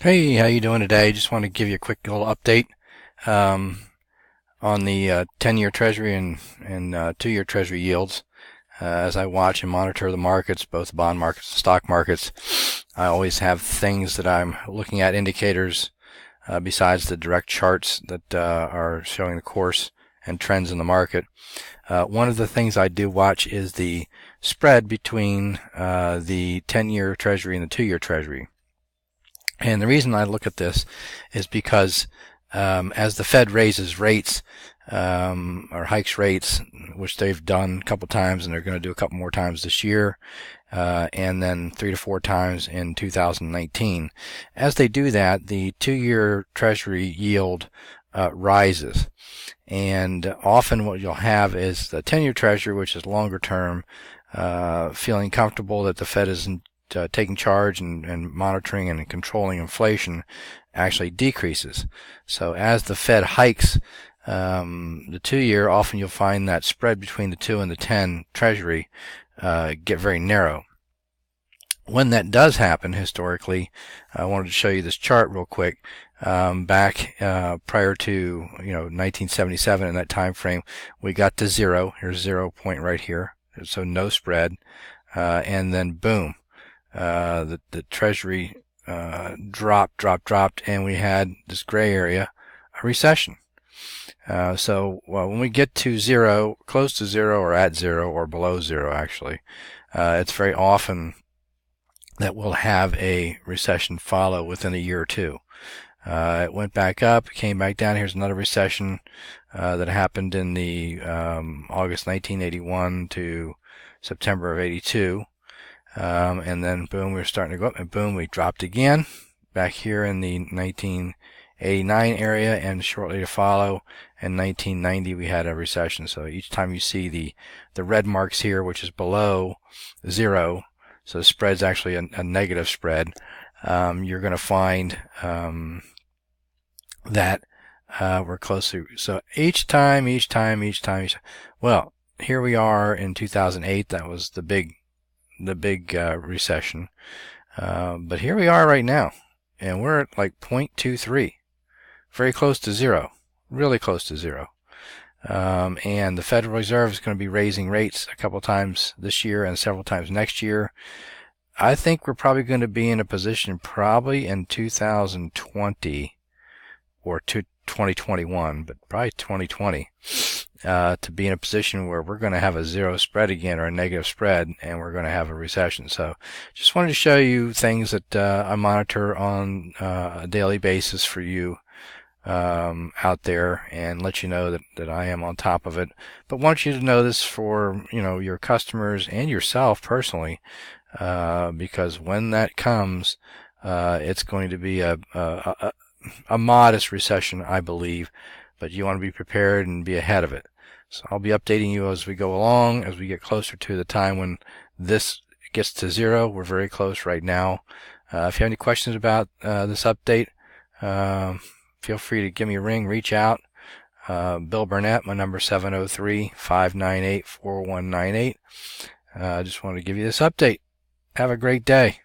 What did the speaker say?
Hey, how you doing today? Just want to give you a quick little update um, on the 10-year Treasury and 2-year Treasury yields. As I watch and monitor the markets, both the bond markets and stock markets, I always have things that I'm looking at, indicators besides the direct charts that are showing the course and trends in the market. One of the things I do watch is the spread between the 10-year Treasury and the 2-year Treasury. And the reason I look at this is because as the Fed raises rates or hikes rates, which they've done a couple times and they're going to do a couple more times this year, and then 3 to 4 times in 2019, as they do that, the 2-year Treasury yield rises. And often what you'll have is the 10-year Treasury, which is longer term, feeling comfortable that the Fed isn't taking charge and monitoring and controlling inflation actually decreases. So as the Fed hikes the 2-year, often you'll find that spread between the 2 and the 10 Treasury get very narrow. When that does happen historically, I wanted to show you this chart real quick. Back prior to 1977, in that time frame, we got to zero. Here's 0 point right here, so no spread, and then boom. The Treasury dropped, and we had this gray area, a recession. So when we get to zero, close to zero, or at zero, or below zero, actually, it's very often that we'll have a recession follow within a year or two. It went back up, came back down. Here's another recession that happened in the August 1981 to September of 82. And then boom, we were starting to go up, and boom, we dropped again back here in the 1989 area, and shortly to follow in 1990 we had a recession. So each time you see the red marks here, which is below zero, so the spread's actually a negative spread, you're going to find that we're close to. So each time. Well, here we are in 2008. That was the big recession. But here we are right now, and we're at like 0.23, very close to zero, really close to zero. And the Federal Reserve is going to be raising rates a couple times this year and several times next year. I think we're probably going to be in a position probably in 2020 or 2021, but probably 2020, to be in a position where we're going to have a zero spread again, or a negative spread, and we're going to have a recession. So just wanted to show you things that I monitor on a daily basis for you out there, and let you know that I am on top of it. But want you to know this for your customers and yourself personally, because when that comes, it's going to be a modest recession, I believe, but you want to be prepared and be ahead of it. So I'll be updating you as we go along, as we get closer to the time when this gets to zero. We're very close right now. If you have any questions about this update, feel free to give me a ring, reach out. Bill Burnett, my number 703-598-4198. I just wanted to give you this update. Have a great day.